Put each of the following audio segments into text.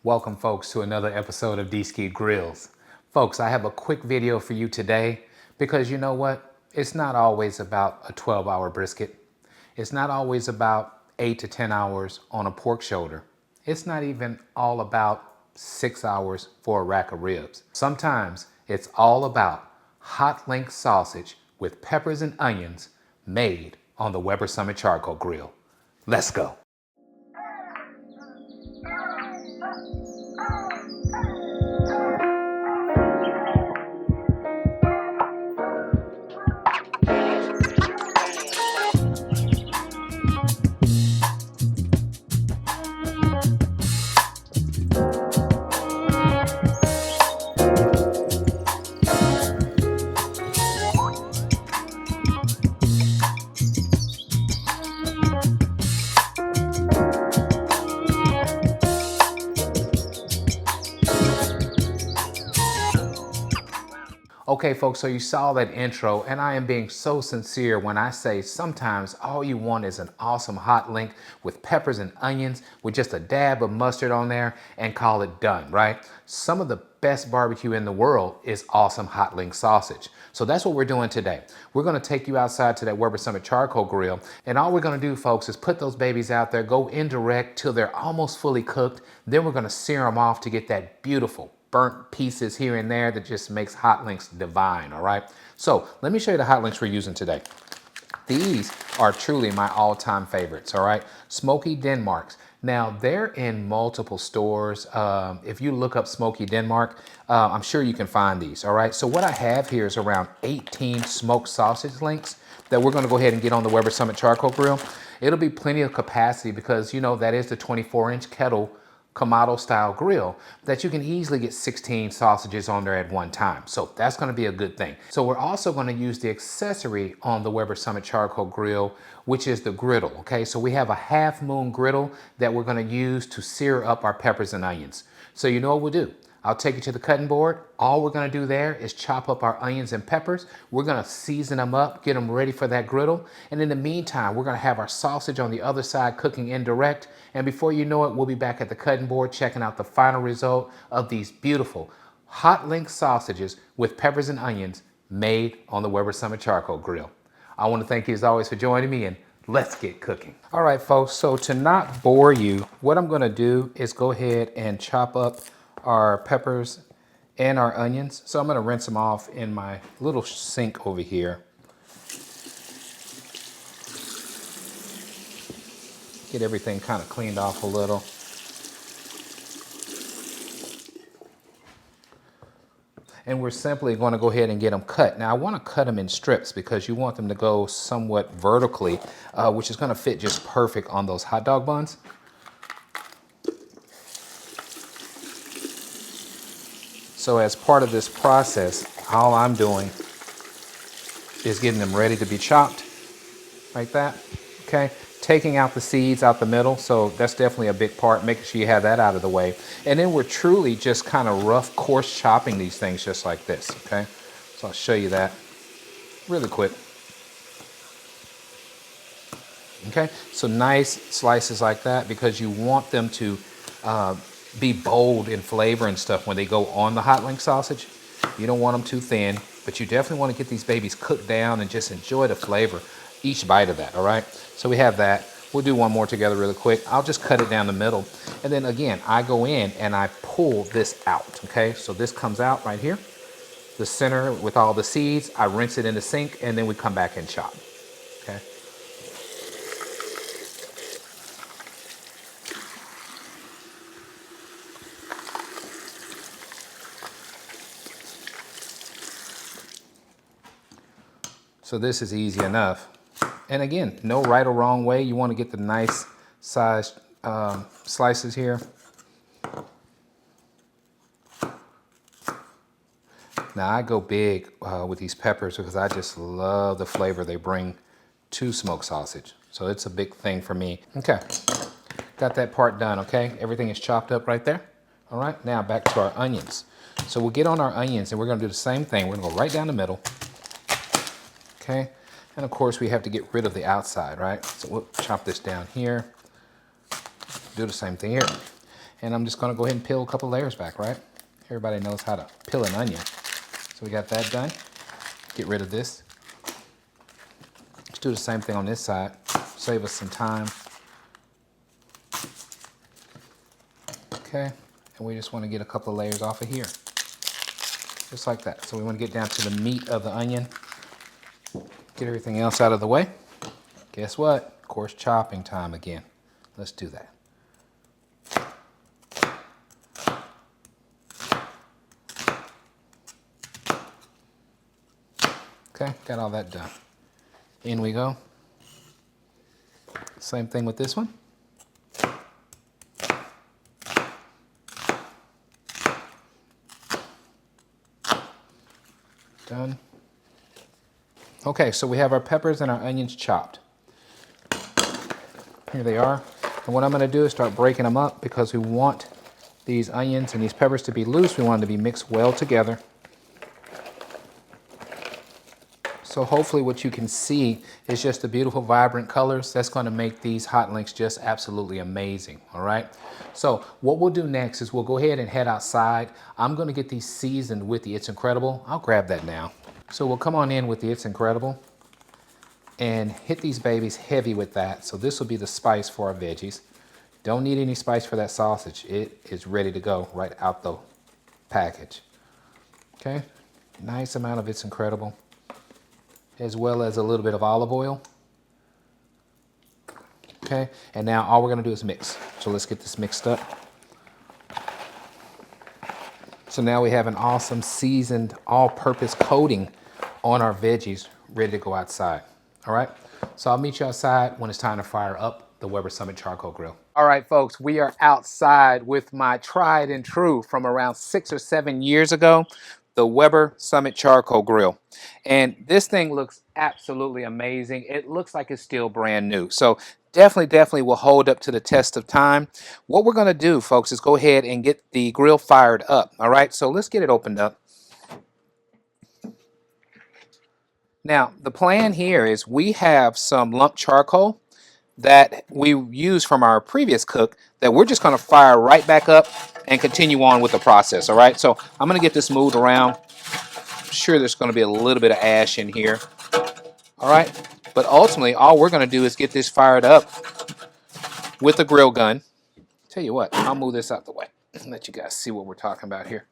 Welcome folks to another episode of Dski Grillz. Folks, I have a quick video for you today because you know what? It's not always about a 12-hour brisket. It's not always about 8 to 10 hours on a pork shoulder. It's not even all about 6 hours for a rack of ribs. Sometimes it's all about hot link sausage with peppers and onions made on the Weber Summit Charcoal Grill. Let's go. Okay, folks, so you saw that intro, and I am being so sincere when I say sometimes all you want is an awesome hot link with peppers and onions with just a dab of mustard on there and call it done, right? Some of the best barbecue in the world is awesome hot link sausage. So that's what we're doing today. We're gonna take you outside to that Weber Summit Charcoal Grill, and all we're gonna do, folks, is put those babies out there, go indirect till they're almost fully cooked. Then we're gonna sear them off to get that beautiful burnt pieces here and there that just makes hot links divine, all right? So let me show you the hot links we're using today. These are truly my all-time favorites, all right? Smoky Denmarks. Now, they're in multiple stores. If you look up Smoky Denmark, I'm sure you can find these, all right? So what I have here is around 18 smoked sausage links that we're gonna go ahead and get on the Weber Summit Charcoal Grill. It'll be plenty of capacity because, you know, that is the 24-inch kettle Kamado style grill that you can easily get 16 sausages on there at one time. So that's gonna be a good thing. So we're also gonna use the accessory on the Weber Summit Charcoal Grill, which is the griddle, okay? So we have a half moon griddle that we're gonna use to sear up our peppers and onions. So you know what we'll do? I'll take you to the cutting board. All we're gonna do there is chop up our onions and peppers. We're gonna season them up, get them ready for that griddle. And in the meantime, we're gonna have our sausage on the other side cooking indirect. And before you know it, we'll be back at the cutting board checking out the final result of these beautiful hot link sausages with peppers and onions made on the Weber Summit Charcoal Grill. I wanna thank you as always for joining me, and let's get cooking. All right, folks, so to not bore you, what I'm gonna do is go ahead and chop up our peppers and our onions. So I'm gonna rinse them off in my little sink over here. Get everything kind of cleaned off a little. And we're simply gonna go ahead and get them cut. Now I wanna cut them in strips because you want them to go somewhat vertically, which is gonna fit just perfect on those hot dog buns. So as part of this process, all I'm doing is getting them ready to be chopped, like that, okay? Taking out the seeds out the middle, so that's definitely a big part, making sure you have that out of the way. And then we're truly just kind of rough, coarse chopping these things just like this, okay? So I'll show you that really quick. Okay, so nice slices like that because you want them to be bold in flavor and stuff when they go on the hot link sausage. You don't want them too thin, but you definitely want to get these babies cooked down and just enjoy the flavor each bite of that, all right? So we have that. We'll do one more together really quick. I'll just cut it down the middle. And then again, I go in and I pull this out, okay? So this comes out right here, the center with all the seeds. I rinse it in the sink and then we come back and chop, okay? So this is easy enough. And again, no right or wrong way. You want to get the nice sized slices here. Now I go big with these peppers because I just love the flavor they bring to smoked sausage. So it's a big thing for me. Okay, got that part done, okay? Everything is chopped up right there. All right, now back to our onions. So we'll get on our onions and we're gonna do the same thing. We're gonna go right down the middle. Okay, and of course we have to get rid of the outside, right? So we'll chop this down here. Do the same thing here. And I'm just gonna go ahead and peel a couple layers back, right? Everybody knows how to peel an onion. So we got that done. Get rid of this. Let's do the same thing on this side. Save us some time. Okay, and we just want to get a couple of layers off of here. Just like that. So we want to get down to the meat of the onion. Get everything else out of the way. Guess what? Of course, chopping time again. Let's do that. Okay, got all that done. In we go. Same thing with this one. Done. Okay, so we have our peppers and our onions chopped. Here they are. And what I'm going to do is start breaking them up because we want these onions and these peppers to be loose. We want them to be mixed well together. So hopefully what you can see is just the beautiful, vibrant colors. That's going to make these hot links just absolutely amazing, all right? So what we'll do next is we'll go ahead and head outside. I'm going to get these seasoned with the It's Incredible. I'll grab that now. So we'll come on in with the It's Incredible and hit these babies heavy with that. So this will be the spice for our veggies. Don't need any spice for that sausage. It is ready to go right out the package. Okay, nice amount of It's Incredible, as well as a little bit of olive oil. Okay, and now all we're gonna do is mix. So let's get this mixed up. So now we have an awesome seasoned all-purpose coating on our veggies ready to go outside. All right, so I'll meet you outside when it's time to fire up the Weber Summit Charcoal Grill. All right, folks, we are outside with my tried and true from around 6 or 7 years ago, the Weber Summit Charcoal Grill. And this thing looks absolutely amazing. It looks like it's still brand new. So definitely will hold up to the test of time. What we're gonna do, folks, is go ahead and get the grill fired up. All right, so let's get it opened up. Now, the plan here is we have some lump charcoal that we used from our previous cook that we're just going to fire right back up and continue on with the process, all right? So I'm going to get this moved around. I'm sure there's going to be a little bit of ash in here, all right? But ultimately, all we're going to do is get this fired up with a grill gun. Tell you what, I'll move this out the way and let you guys see what we're talking about here.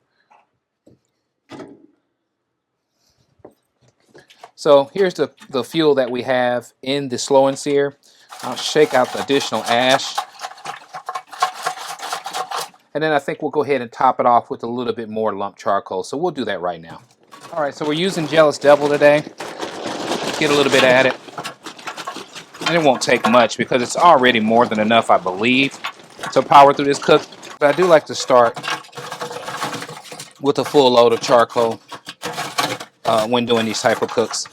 So here's the fuel that we have in the slow and sear. I'll shake out the additional ash. And then I think we'll go ahead and top it off with a little bit more lump charcoal. So we'll do that right now. All right, so we're using Jealous Devil today. Get a little bit at it. And it won't take much because it's already more than enough, I believe, to power through this cook. But I do like to start with a full load of charcoal when doing these type of cooks.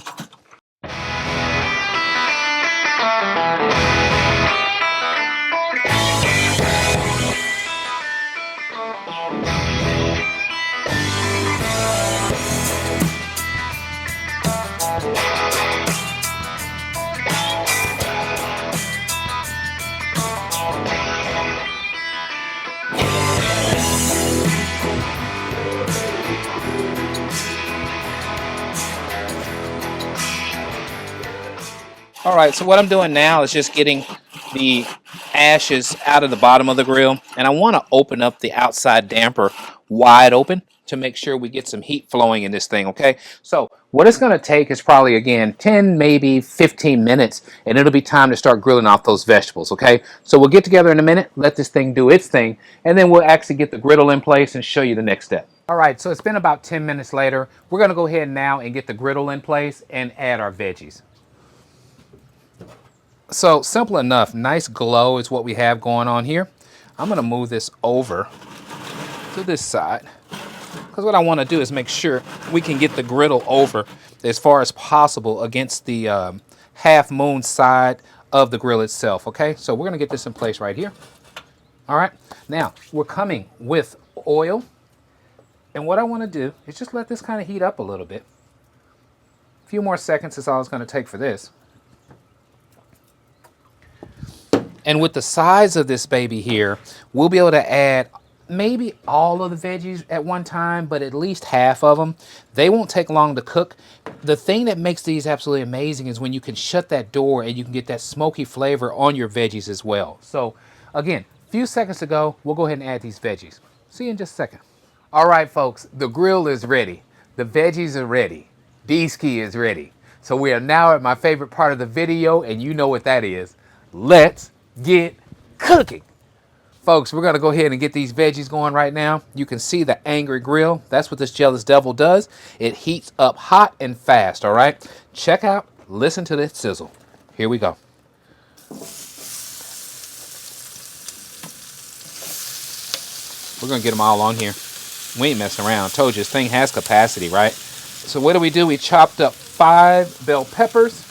All right, so what I'm doing now is just getting the ashes out of the bottom of the grill, and I want to open up the outside damper wide open to make sure we get some heat flowing in this thing, okay? So what it's going to take is probably, again, 10, maybe 15 minutes, and it'll be time to start grilling off those vegetables, okay? So we'll get together in a minute, let this thing do its thing, and then we'll actually get the griddle in place and show you the next step. All right, so it's been about 10 minutes later. We're going to go ahead now and get the griddle in place and add our veggies. So simple enough, nice glow is what we have going on here. I'm gonna move this over to this side because what I want to do is make sure we can get the griddle over as far as possible against the half moon side of the grill itself, okay? So we're gonna get this in place right here. All right, now we're coming with oil, and what I want to do is just let this kind of heat up a little bit. A few more seconds is all it's going to take for this. And with the size of this baby here, we'll be able to add maybe all of the veggies at one time, but at least half of them. They won't take long to cook. The thing that makes these absolutely amazing is when you can shut that door and you can get that smoky flavor on your veggies as well. So again, a few seconds to go, we'll go ahead and add these veggies. See you in just a second. All right, folks, the grill is ready. The veggies are ready. Dski is ready. So we are now at my favorite part of the video, and you know what that is. Let's get cooking. Folks, we're gonna go ahead and get these veggies going right now. You can see the angry grill. That's what this Jealous Devil does. It heats up hot and fast, all right? Check out, listen to this sizzle. Here we go. We're gonna get them all on here. We ain't messing around. I told you, this thing has capacity, right? So what do? We chopped up 5 bell peppers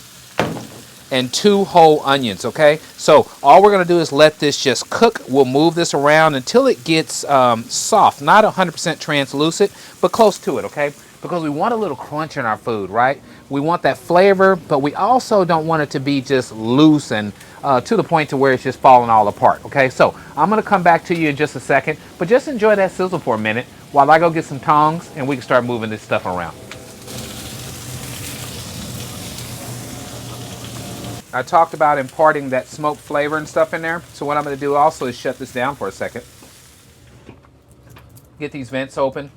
and 2 whole onions, okay? So all we're gonna do is let this just cook. We'll move this around until it gets soft, not 100% translucent, but close to it, okay? Because we want a little crunch in our food, right? We want that flavor, but we also don't want it to be just loose and to the point to where it's just falling all apart, okay? So I'm gonna come back to you in just a second, but just enjoy that sizzle for a minute while I go get some tongs and we can start moving this stuff around. I talked about imparting that smoked flavor and stuff in there. So what I'm going to do also is shut this down for a second. Get these vents open.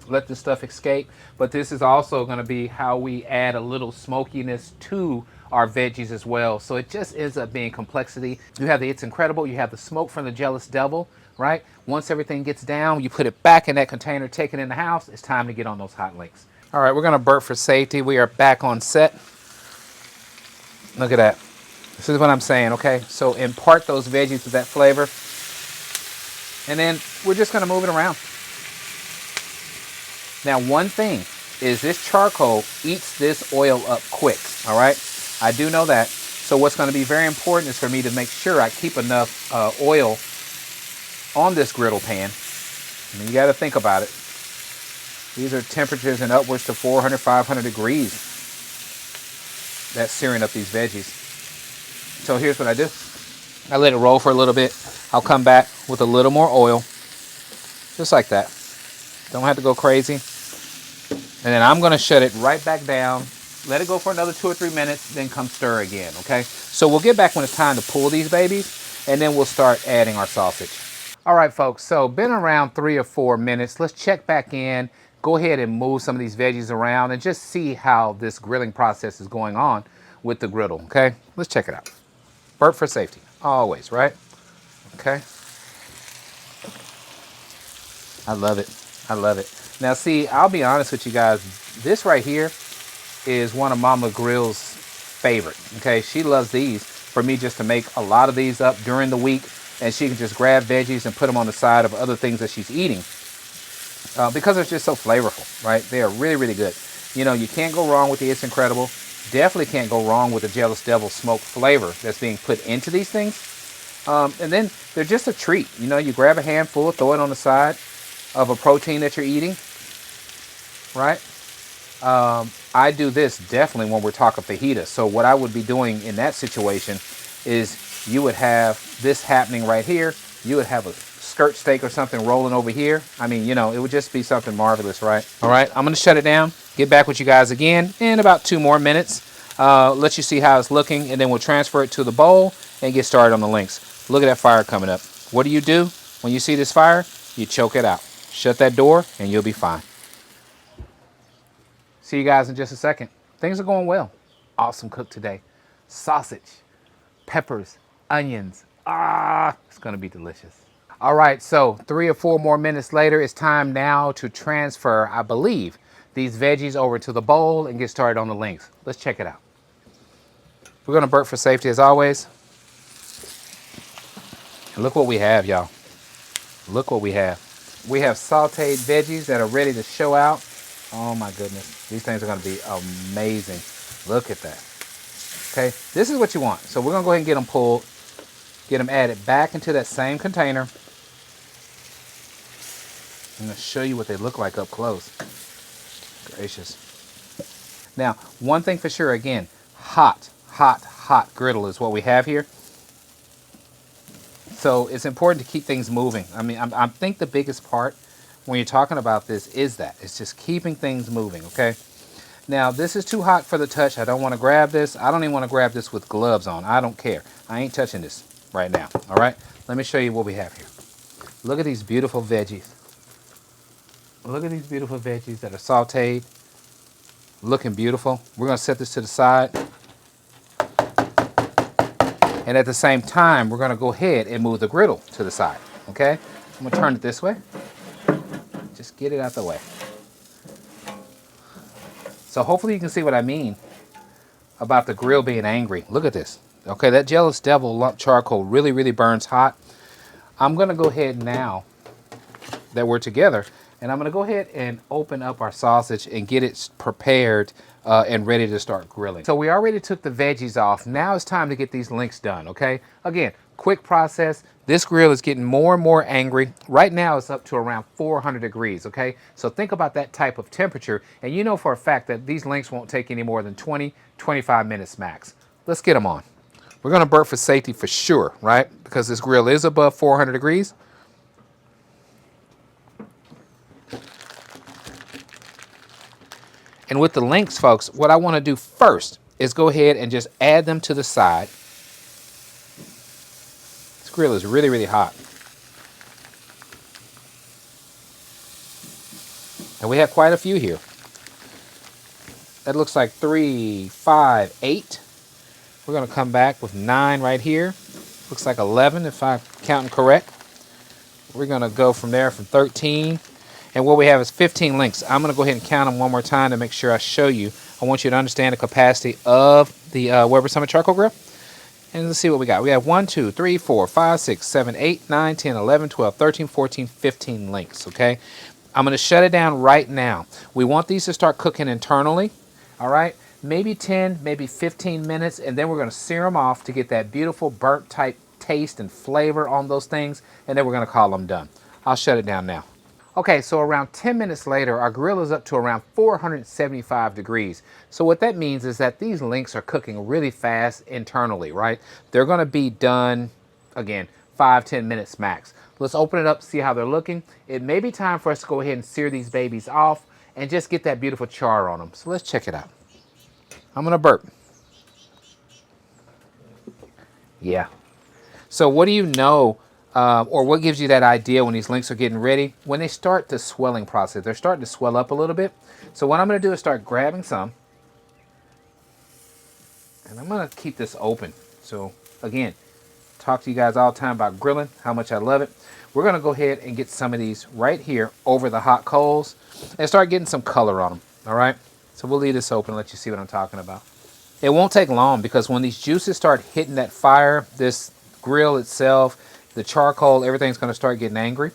Let this stuff escape. But this is also going to be how we add a little smokiness to our veggies as well. So it just ends up being complexity. You have the It's Incredible. You have the smoke from the Jealous Devil, right? Once everything gets down, you put it back in that container, take it in the house. It's time to get on those hot links. All right, we're going to burp for safety. We are back on set. Look at that. This is what I'm saying, okay? So impart those veggies with that flavor. And then we're just gonna move it around. Now, one thing is this charcoal eats this oil up quick, all right? I do know that. So what's gonna be very important is for me to make sure I keep enough oil on this griddle pan. I mean, you gotta think about it. These are temperatures in upwards to 400, 500 degrees. That's searing up these veggies. So here's what I do. I let it roll for a little bit. I'll come back with a little more oil. Just like that. Don't have to go crazy. And then I'm gonna shut it right back down. Let it go for another 2 or 3 minutes, then come stir again, okay? So we'll get back when it's time to pull these babies, and then we'll start adding our sausage. All right, folks, so been around 3 or 4 minutes. Let's check back in. Go ahead and move some of these veggies around and just see how this grilling process is going on with the griddle, okay? Let's check it out. Burp for safety, always, right? Okay. I love it, I love it. Now see, I'll be honest with you guys, this right here is one of Mama Grill's favorite, okay? She loves these for me just to make a lot of these up during the week, and she can just grab veggies and put them on the side of other things that she's eating. Because it's just so flavorful, right? They are really, really good. You know, you can't go wrong with the It's Incredible. Definitely can't go wrong with the Jealous Devil smoked flavor that's being put into these things. And then they're just a treat. You know, you grab a handful, throw it on the side of a protein that you're eating, right? I do this definitely when we're talking fajita. So what I would be doing in that situation is you would have this happening right here. You would have a skirt steak or something rolling over here. I mean, you know, it would just be something marvelous, right? All right, I'm gonna shut it down, get back with you guys again in about 2 more minutes. Let you see how it's looking, and then we'll transfer it to the bowl and get started on the links. Look at that fire coming up. What do? When you see this fire, you choke it out. Shut that door and you'll be fine. See you guys in just a second. Things are going well. Awesome cook today. Sausage, peppers, onions. It's gonna be delicious. All right, so 3 or 4 more minutes later, it's time now to transfer, I believe, these veggies over to the bowl and get started on the links. Let's check it out. We're gonna burp for safety as always. And look what we have, y'all. Look what we have. We have sauteed veggies that are ready to show out. Oh my goodness, these things are gonna be amazing. Look at that. Okay, this is what you want. So we're gonna go ahead and get them pulled, get them added back into that same container. I'm going to show you what they look like up close. Gracious. Now, one thing for sure, again, hot griddle is what we have here. So it's important to keep things moving. I mean, I think the biggest part when you're talking about this is that it's just keeping things moving, okay? Now, this is too hot for the touch. I don't want to grab this. I don't even want to grab this with gloves on. I don't care. I ain't touching this right now, all right? Let me show you what we have here. Look at these beautiful veggies. Look at these beautiful veggies that are sauteed, looking beautiful. We're going to set this to the side. And at the same time, we're going to go ahead and move the griddle to the side, okay? I'm going to turn it this way. Just get it out the way. So hopefully you can see what I mean about the grill being angry. Look at this. Okay, that Jealous Devil lump charcoal really, really burns hot. I'm going to go ahead now that we're together, and I'm going to go ahead and open up our sausage and get it prepared and ready to start grilling. So we already took the veggies off. Now it's time to get these links done, okay? Again, quick process. This grill is getting more and more angry. Right now it's up to around 400 degrees, okay? So think about that type of temperature, and you know for a fact that these links won't take any more than 20, 25 minutes max. Let's get them on. We're gonna burp for safety for sure, right? Because this grill is above 400 degrees. And with the links, folks, what I want to do first is go ahead and just add them to the side. This grill is really, really hot. And we have quite a few here. That looks like 3, 5, 8. We're going to come back with 9 right here. Looks like 11 if I'm counting correct. We're going to go from there from 13. And what we have is 15 links. I'm going to go ahead and count them one more time to make sure I show you. I want you to understand the capacity of the Weber Summit Charcoal Grill. And let's see what we got. We have 1, 2, 3, 4, 5, 6, 7, 8, 9, 10, 11, 12, 13, 14, 15 links, okay? I'm going to shut it down right now. We want these to start cooking internally, all right? Maybe 10, maybe 15 minutes, and then we're going to sear them off to get that beautiful burnt type taste and flavor on those things, and then we're going to call them done. I'll shut it down now. Okay, so around 10 minutes later, our grill is up to around 475 degrees. So what that means is that these links are cooking really fast internally, right? They're gonna be done, again, 5-10 minutes max. Let's open it up, see how they're looking. It may be time for us to go ahead and sear these babies off and just get that beautiful char on them. So let's check it out. I'm gonna burp. Yeah. So what do you know, or what gives you that idea when these links are getting ready? When they start the swelling process, they're starting to swell up a little bit. So what I'm going to do is start grabbing some, and I'm going to keep this open. So again, talk to you guys all the time about grilling, how much I love it. We're going to go ahead and get some of these right here over the hot coals and start getting some color on them, all right? So we'll leave this open and let you see what I'm talking about. It won't take long because when these juices start hitting that fire, this grill itself, the charcoal, everything's going to start getting angry.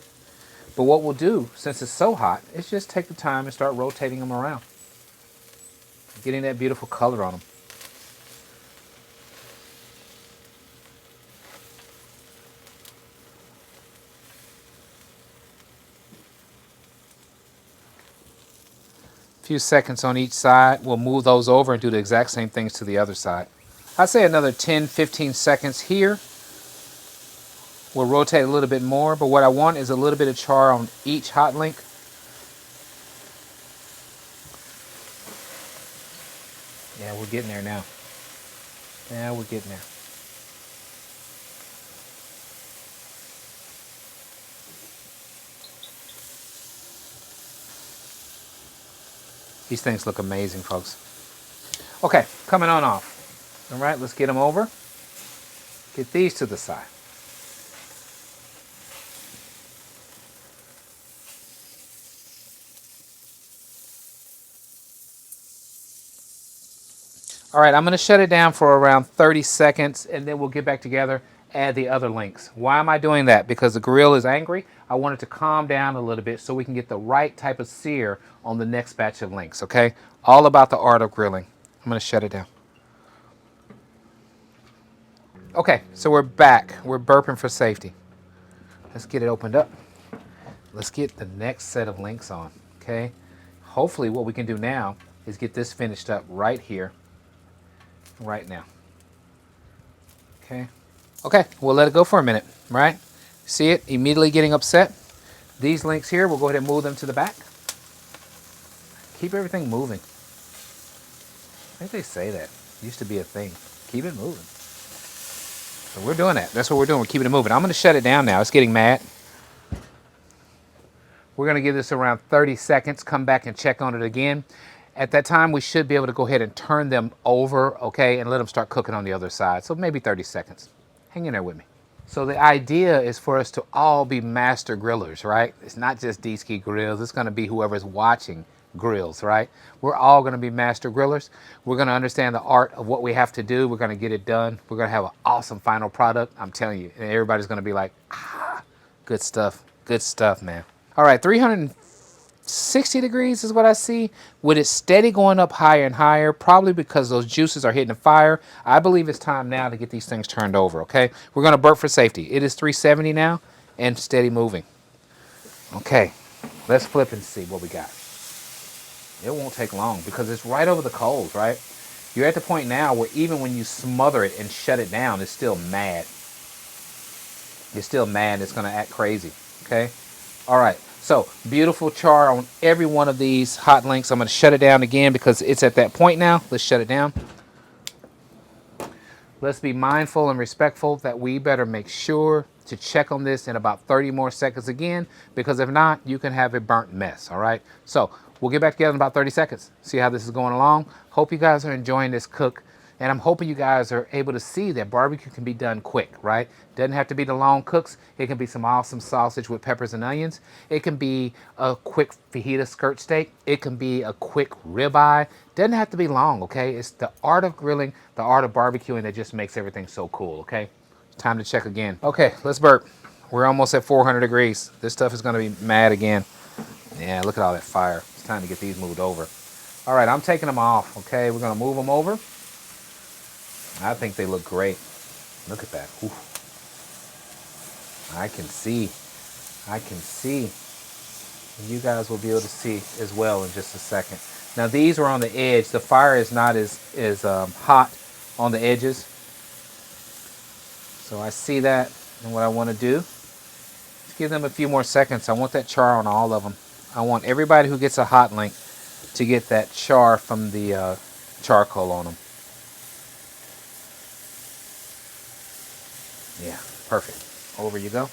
But what we'll do, since it's so hot, is just take the time and start rotating them around, getting that beautiful color on them. A few seconds on each side. We'll move those over and do the exact same things to the other side. I'd say another 10-15 seconds here. We'll rotate a little bit more, but what I want is a little bit of char on each hot link. Yeah, we're getting there now. Yeah, we're getting there. These things look amazing, folks. Okay, coming on off. All right, let's get them over. Get these to the side. All right, I'm going to shut it down for around 30 seconds, and then we'll get back together, add the other links. Why am I doing that? Because the grill is angry. I want it to calm down a little bit so we can get the right type of sear on the next batch of links, okay? All about the art of grilling. I'm going to shut it down. Okay, so we're back. We're burping for safety. Let's get it opened up. Let's get the next set of links on, okay? Hopefully what we can do now is get this finished up right here, right now. Okay, Okay, we'll let it go for a minute, right? See it immediately getting upset. These links here, we'll go ahead and move them to the back. Keep everything moving. I think they say that. It used to be a thing. Keep it moving. So we're doing that. That's what we're doing. We're keeping it moving. I'm going to shut it down now. It's getting mad. We're going to give this around 30 seconds. Come back and check on it again. At that time, we should be able to go ahead and turn them over, okay, and let them start cooking on the other side. So maybe 30 seconds. Hang in there with me. So the idea is for us to all be master grillers, right? It's not just Dski Grillz. It's going to be whoever's watching grills, right? We're all going to be master grillers. We're going to understand the art of what we have to do. We're going to get it done. We're going to have an awesome final product. I'm telling you, and everybody's going to be like, ah, good stuff, man. All right, 360 degrees is what I see, with it steady going up higher and higher, probably because those juices are hitting the fire. I believe it's time now to get these things turned over, okay? We're going to burp for safety. It is 370 now and steady moving. Okay, let's flip and see what we got. It won't take long because it's right over the coals, right? You're at the point now where even when you smother it and shut it down, it's still mad. It's still mad. It's going to act crazy, okay? All right, so beautiful char on every one of these hot links. I'm going to shut it down again because it's at that point now. Let's shut it down. Let's be mindful and respectful that we better make sure to check on this in about 30 more seconds again, because if not, you can have a burnt mess, all right? So we'll get back together in about 30 seconds, see how this is going along. Hope you guys are enjoying this cook, and I'm hoping you guys are able to see that barbecue can be done quick, right? Doesn't have to be the long cooks. It can be some awesome sausage with peppers and onions. It can be a quick fajita skirt steak. It can be a quick ribeye. Doesn't have to be long, okay? It's the art of grilling, the art of barbecuing that just makes everything so cool, okay? Time to check again. Okay, let's burp. We're almost at 400 degrees. This stuff is gonna be mad again. Yeah, look at all that fire. It's time to get these moved over. All right, I'm taking them off, okay? We're gonna move them over. I think they look great. Look at that. Ooh. I can see. You guys will be able to see as well in just a second. Now these are on the edge. The fire is not as hot on the edges. So I see that, and what I want to do is give them a few more seconds. I want that char on all of them. I want everybody who gets a hot link to get that char from the charcoal on them. Yeah, perfect. Over you go.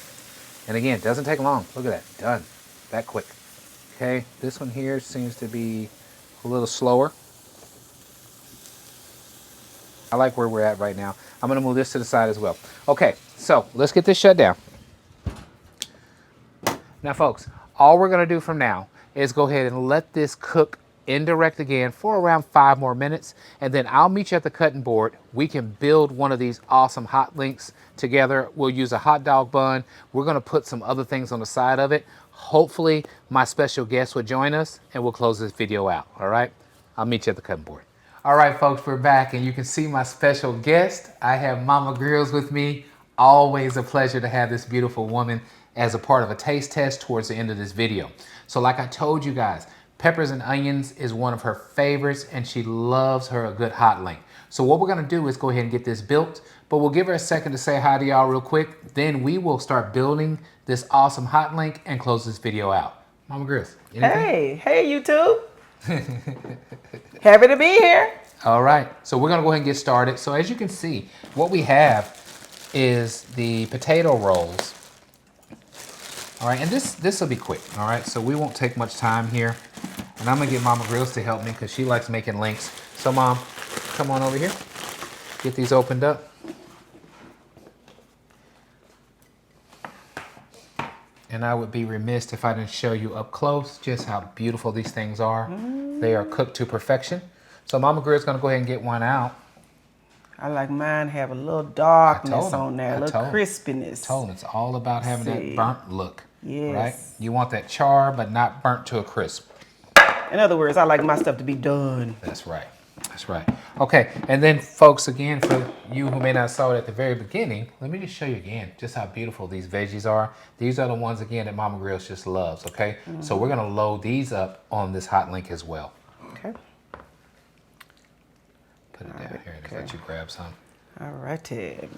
And again, doesn't take long. Look at that, done, that quick. Okay, this one here seems to be a little slower. I like where we're at right now. I'm gonna move this to the side as well. Okay, so let's get this shut down. Now folks, all we're gonna do from now is go ahead and let this cook indirect again for around 5 more minutes, and then I'll meet you at the cutting board. We can build one of these awesome hot links together. We'll use a hot dog bun. We're gonna put some other things on the side of it. Hopefully my special guest will join us and we'll close this video out, all right? I'll meet you at the cutting board. All right, folks, we're back, and you can see my special guest. I have Mama Grillz with me. Always a pleasure to have this beautiful woman as a part of a taste test towards the end of this video. So like I told you guys, peppers and onions is one of her favorites, and she loves her a good hot link. So what we're gonna do is go ahead and get this built, but we'll give her a second to say hi to y'all real quick. Then we will start building this awesome hot link and close this video out. Mama Grillz, anything? Hey YouTube. Happy to be here. All right, so we're gonna go ahead and get started. So as you can see, what we have is the potato rolls. All right, and this will be quick, all right? So we won't take much time here. And I'm gonna get Mama Grillz to help me because she likes making links. So Mom, come on over here. Get these opened up. And I would be remiss if I didn't show you up close just how beautiful these things are. They are cooked to perfection. So Mama Grillz is gonna go ahead and get one out. I like mine have a little darkness on there, a little crispiness. It's all about having that burnt look. Yes. Right? You want that char, but not burnt to a crisp. In other words, I like my stuff to be done. That's right. That's right. Okay, and then folks, again, for you who may not saw it at the very beginning, let me just show you again just how beautiful these veggies are. These are the ones, again, that Mama Grillz just loves, okay? So we're gonna load these up on this hot link as well. Okay. Put it down here and let you grab some. All righty.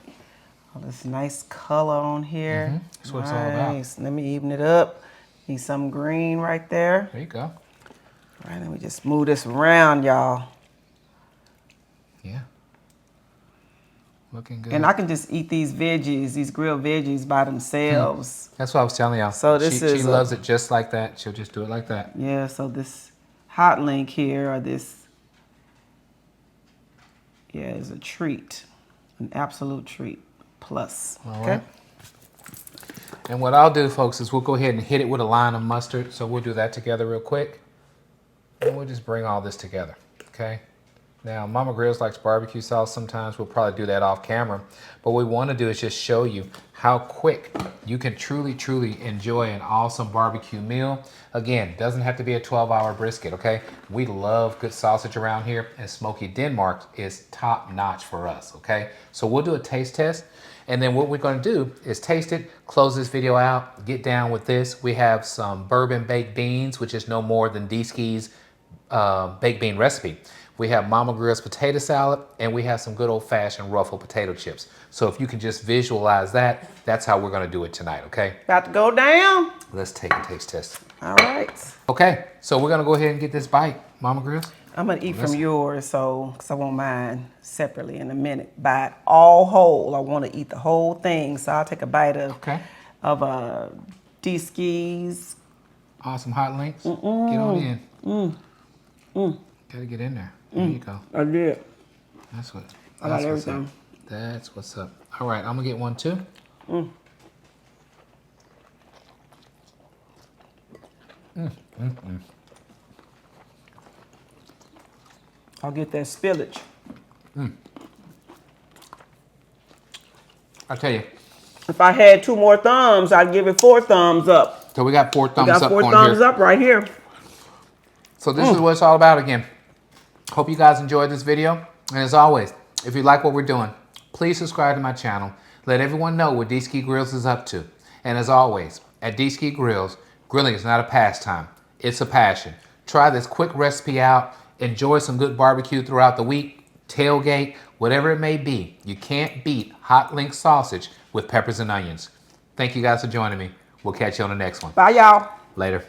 Oh, this nice color on here. That's what it's all about. Nice. Let me even it up. Need some green right there. There you go. All right, let me just move this around, y'all. Yeah. Looking good. And I can just eat these veggies, these grilled veggies by themselves. That's what I was telling y'all. So this she loves it just like that. She'll just do it like that. Yeah, so this hot link here, or this, yeah, is a treat. An absolute treat. Plus. All Okay. right. And what I'll do, folks, is we'll go ahead and hit it with a line of mustard. So we'll do that together real quick. And we'll just bring all this together, okay? Now, Mama Grillz likes barbecue sauce sometimes. We'll probably do that off camera. But what we want to do is just show you how quick you can truly, truly enjoy an awesome barbecue meal. Again, doesn't have to be a 12-hour brisket, okay? We love good sausage around here, and Smoky Denmark is top-notch for us, okay? So we'll do a taste test. And then what we're going to do is taste it, close this video out, get down with this. We have some bourbon baked beans, which is no more than Dski's baked bean recipe. We have Mama Grillz potato salad, and we have some good old-fashioned ruffled potato chips. So if you can just visualize that, that's how we're going to do it tonight, okay? About to go down. Let's take a taste test. All right. Okay, so we're going to go ahead and get this bite, Mama Grillz. I'm going to eat from yours, because I want mine separately in a minute. Buy it all whole. I want to eat the whole thing, so I'll take a bite of Dski's. Awesome hot links. Get on in. Gotta get in there. There you go. I did. That's what. I got everything. Up. That's what's up. All right, I'm gonna get one too. I'll get that spillage. I tell you. If I had 2 more thumbs, I'd give it 4 thumbs up. So we got 4 thumbs up. We got 4 thumbs up right here. So this is what it's all about again. Hope you guys enjoyed this video. And as always, if you like what we're doing, please subscribe to my channel. Let everyone know what Dski Grillz is up to. And as always, at Dski Grillz, grilling is not a pastime. It's a passion. Try this quick recipe out. Enjoy some good barbecue throughout the week. Tailgate, whatever it may be. You can't beat hot link sausage with peppers and onions. Thank you guys for joining me. We'll catch you on the next one. Bye, y'all. Later.